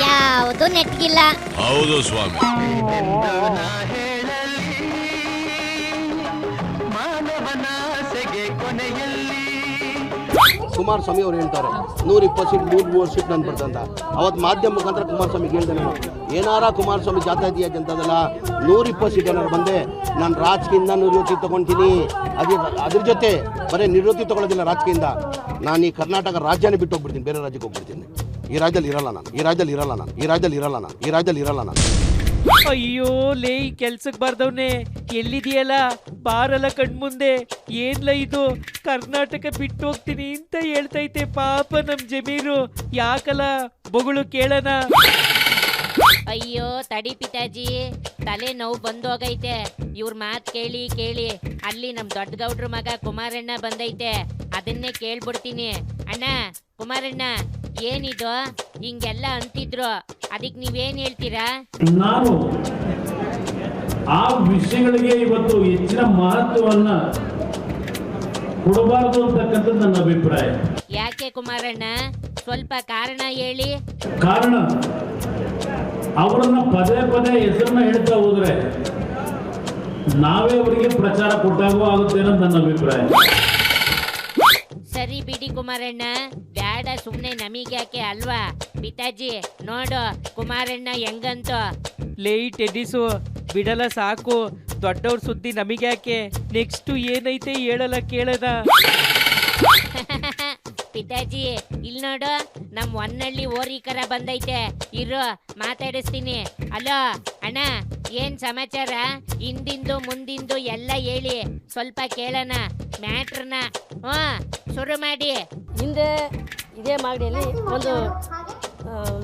ಯಾವುದು ನೆಟ್ಗಿಲ್ಲ. ಹೌದು ಸ್ವಾಮಿ. ಕುಮಾರಸ್ವಾಮಿ ಅವ್ರು ಹೇಳ್ತಾರೆ 120 ಸೀಟ್ 130 ಸೀಟ್ ನಾನು ಬರ್ತಂತ. ಅವತ್ತು ಮಾಧ್ಯಮ ಮುಖಾಂತರ ಕುಮಾರಸ್ವಾಮಿಗೆ ಹೇಳ್ದೆ ನಾನು, ಏನಾರ ಕುಮಾರಸ್ವಾಮಿ ಜಾತ್ಯತೀಯ ಜನತಾದಳ 120 ಸೀಟ್ ಏನಾರು ಬಂದೆ ನಾನು ರಾಜಕೀಯದಿಂದ ನಿವೃತ್ತಿ ತೊಗೊಳ್ತೀನಿ. ಅದ್ರ ಜೊತೆ ಬರೀ ನಿವೃತ್ತಿ ತೊಗೊಳ್ಳೋದಿಲ್ಲ ರಾಜಕೀಯದಿಂದ, ನಾನು ಈ ಕರ್ನಾಟಕ ರಾಜ್ಯನೇ ಬಿಟ್ಟು ಹೋಗ್ಬಿಡ್ತೀನಿ, ಬೇರೆ ರಾಜ್ಯಕ್ಕೆ ಹೋಗ್ಬಿಡ್ತೀನಿ. ಈ ರಾಜ್ಯದಲ್ಲಿ ಇರಲ್ಲ ನಾನು. ಅಯ್ಯೋ ಲೇ, ಕೆಲ್ಸಕ್ಕೆ ಬಾರ್ದವ್ನೆ ಎಲ್ಲಿದೆಯಲ್ಲ, ಬಾರಲ್ಲ ಕಣ್ಮುಂದೆ. ಏನ್ಲ ಇದು, ಕರ್ನಾಟಕ ಬಿಟ್ಟು ಹೋಗ್ತೀನಿ ಅಂತ ಹೇಳ್ತೈತೆ ಪಾಪ ನಮ್ ಜಮೀರು. ಯಾಕಲ್ಲ ಬೊಗಳು ಕೇಳನ. ಅಯ್ಯೋ ತಡಿ ಪಿತಾಜಿ, ತಲೆ ನೋವು ಬಂದೋಗೈತೆ. ಇವ್ರ ಮಾತ್ ಕೇಳಿ ಕೇಳಿ ಅಲ್ಲಿ ನಮ್ ದೊಡ್ಡ ಗೌಡ್ರ ಮಗ ಕುಮಾರಣ್ಣ ಬಂದೈತೆ, ಅದನ್ನೇ ಕೇಳ್ಬಿಡ್ತೀನಿ. ಅಣ್ಣ ಕುಮಾರಣ್ಣ, ಏನಿದು ಹಿಂಗೆಲ್ಲ ಅಂತಿದ್ರು, ಅದಕ್ಕೆ ನೀವೇನ್ ಹೇಳ್ತೀರಾ? ನಾನು ಆ ವಿಷಯಗಳಿಗೆ ಇವತ್ತು ಹೆಚ್ಚಿನ ಮಹತ್ವವನ್ನ ಕೊಡಬಾರದು ಅಂತಕ್ಕಂಥದ್ದು ನನ್ನ ಅಭಿಪ್ರಾಯ. ಯಾಕೆ ಕುಮಾರಣ್ಣ, ಸ್ವಲ್ಪ ಕಾರಣ ಹೇಳಿ. ಕಾರಣ, ಅವರನ್ನ ಪದೇ ಪದೇ ಹೆಸರನ್ನ ಹೇಳ್ತಾ ಹೋದ್ರೆ ನಾವೇ ಅವರಿಗೆ ಪ್ರಚಾರ ಕೊಟ್ಟಾಗೂ ಆಗುತ್ತೆ ಅನ್ನೋದು ನನ್ನ ಅಭಿಪ್ರಾಯ. ಸರಿ ಬಿಡಿ ಕುಮಾರಣ್ಣ, ಬ್ಯಾಡ ಸುಮ್ನೆ ನಮಗ್ಯಾಕೆ ಅಲ್ವಾ. ಪಿತಾಜಿ ನೋಡು ಕುಮಾರಣ್ಣ ಹೆಂಗಂತ. ಲೇಟ್ ಎಡಿಸು ಬಿಡಲ್ಲ ಸಾಕು, ದೊಡ್ಡವ್ರ ಸುದ್ದಿ ನಮಗ್ಯಾಕೆ. ನೆಕ್ಸ್ಟ್ ಏನೈತೆ ಹೇಳಲ್ಲ ಕೇಳದ. ಪಿತಾಜಿ ಇಲ್ ನೋಡು, ನಮ್ ಹೊನ್ನಳ್ಳಿ ಓರಿಕರ ಬಂದೈತೆ, ಇರು ಮಾತಾಡಿಸ್ತೀನಿ. ಅಲೋ ಅಣ್ಣ, ಏನ್ ಸಮಾಚಾರ? ಹಿಂದಿಂದು ಮುಂದಿಂದು ಎಲ್ಲ ಹೇಳಿ, ಸ್ವಲ್ಪ ಕೇಳೋಣ ಮ್ಯಾಟ್ರನ. ಶುರು ಮಾಡಿ. ಹಿಂದೆ ಇದೇ ಮಾಗಡಿಯಲ್ಲಿ ಒಂದು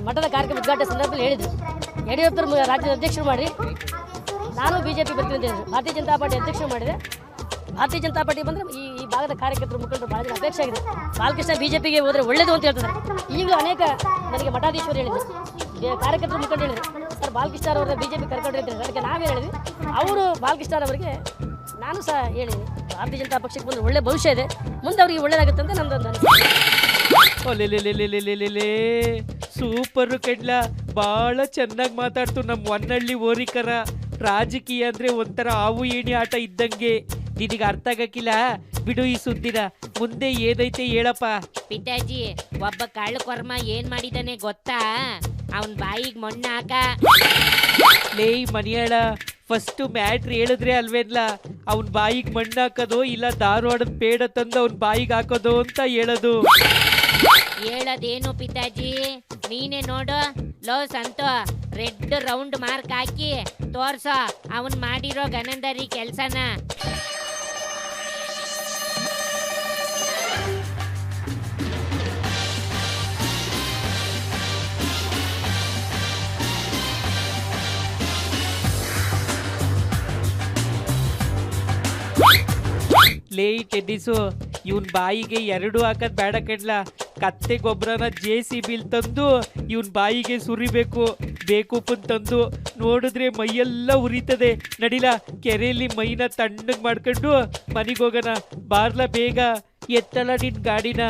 ಮಠದ ಕಾರ್ಯಕ್ರಮ ಉದ್ಘಾಟನೆ ಸಂದರ್ಭದಲ್ಲಿ ಹೇಳಿದ್ರು, ಯಡಿಯೂರಪ್ಪರು ರಾಜ್ಯದ ಅಧ್ಯಕ್ಷರು ಮಾಡಿ ನಾನು ಬಿಜೆಪಿ ಬರ್ತೀನಿ ಅಂತ ಹೇಳಿದ್ರು. ಭಾರತೀಯ ಜನತಾ ಪಾರ್ಟಿ ಅಧ್ಯಕ್ಷರು ಮಾಡಿದೆ. ಭಾರತೀಯ ಜನತಾ ಪಾರ್ಟಿ ಬಂದರೆ ಈ ಭಾಗದ ಕಾರ್ಯಕರ್ತರು ಮುಖಂಡರು ಭಾಳ ಜನ ಅಪೇಕ್ಷೆ ಆಗಿದೆ. ಬಾಲಕೃಷ್ಣ ಬಿಜೆಪಿಗೆ ಹೋದರೆ ಒಳ್ಳೇದು ಅಂತ ಹೇಳ್ತಾರೆ. ಈಗಲೂ ಅನೇಕ ನನಗೆ ಮಠಾಧೀಶರು ಹೇಳಿದ್ರು, ಕಾರ್ಯಕರ್ತರು ಮುಖಂಡರು ಹೇಳಿದ್ರು, ಸರ್ ಬಾಲಕೃಷ್ಣ ಅವರ ಬಿಜೆಪಿ ಕರ್ಕೊಂಡು ಇರ್ತಾರೆ. ಅದಕ್ಕೆ ನಾವೇ ಹೇಳಿದ್ವಿ, ಅವರು ಬಾಲಕೃಷ್ಣ ಅವರಿಗೆ ನಾನು ಸಹ ಹೇಳಿದ್ದೀನಿ, ಭಾರತೀಯ ಜನತಾ ಪಕ್ಷಕ್ಕೆ ಬಂದರೆ ಒಳ್ಳೆ ಭವಿಷ್ಯ ಇದೆ, ಮುಂದೆ ಅವರಿಗೆ ಒಳ್ಳೇದಾಗುತ್ತೆ ಅಂತ ನಮ್ದೊಂದು ಸೂಪರ್ ಕಡ್ಲ, ಭಾಳ ಚೆನ್ನಾಗಿ ಮಾತಾಡ್ತು ನಮ್ಮ ಹೊನ್ನಳ್ಳಿ ಓರಿಕರ. ರಾಜಕೀಯ ಅಂದ್ರೆ ಒಂಥರ ಆವು ಏಣಿ ಆಟ ಇದ್ದಂಗೆ. ನಿನಗೆ ಅರ್ಥ ಆಗಕ್ಕಿಲ್ಲ ಬಿಡು ಈ ಸುದ್ದಿನ. ಮುಂದೆ ಏನೈತೆ ಹೇಳಪ್ಪ. ಪಿತಾಜಿ, ಒಬ್ಬ ಕಳ್ಳ ಕೊರ್ಮ ಏನ್ ಮಾಡಿದಾನೆ ಗೊತ್ತಾ? ಅವನ್ ಬಾಯಿಗೆ ಮಣ್ಣು ಹಾಕ. ಲೇ ಮನಿಯಾಳ, ಫಸ್ಟ್ ಮ್ಯಾಟ್ರ್ ಹೇಳಿದ್ರೆ ಅಲ್ವೇನ್ಲ ಅವನ್ ಬಾಯಿಗೆ ಮಣ್ಣು ಹಾಕೋದು, ಇಲ್ಲ ಧಾರವಾಡದ ಪೇಡ ತಂದು ಅವನ್ ಬಾಯಿಗೆ ಹಾಕೋದು ಅಂತ ಹೇಳೋದು. ಹೇಳೋದೇನು ಪಿತಾಜಿ, ನೀನೇ ನೋಡು. ಲೋ ಸಂತು, ರೆಡ್ ರೌಂಡ್ ಮಾರ್ಕ್ ಹಾಕಿ ತೋರ್ಸೋ ಅವನ್ ಮಾಡಿರೋ ಗನಂದರಿ ಕೆಲ್ಸನ. ಲೇಟ್ ಎಡ್ಡಿಸು, ಇವನ್ ಬಾಯಿಗೆ 2 ಹಾಕದ್ ಬೇಡ ಕಡ್ಲ. ಕತ್ತೆ ಗೊಬ್ಬರನ JCB ತಂದು ಇವನ್ ಬಾಯಿಗೆ ಸುರಿಬೇಕು. ಬೇಕುಪ್ಪನ್ ತಂದು ನೋಡಿದ್ರೆ ಮೈಯೆಲ್ಲ ಉರಿತದೆ. ನಡಿಲ, ಕೆರೆಯಲ್ಲಿ ಮೈನ ತಣ್ಣಗ್ ಮಾಡ್ಕೊಂಡು ಮನೆಗೆ ಹೋಗೋಣ. ಬಾರ್ಲ ಬೇಗ, ಎತ್ತಲ ನಿನ್ ಗಾಡಿನ.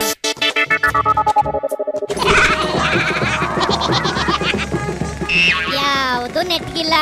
ಯಾವುದು ನೆಟ್ಗಿಲ್ಲ.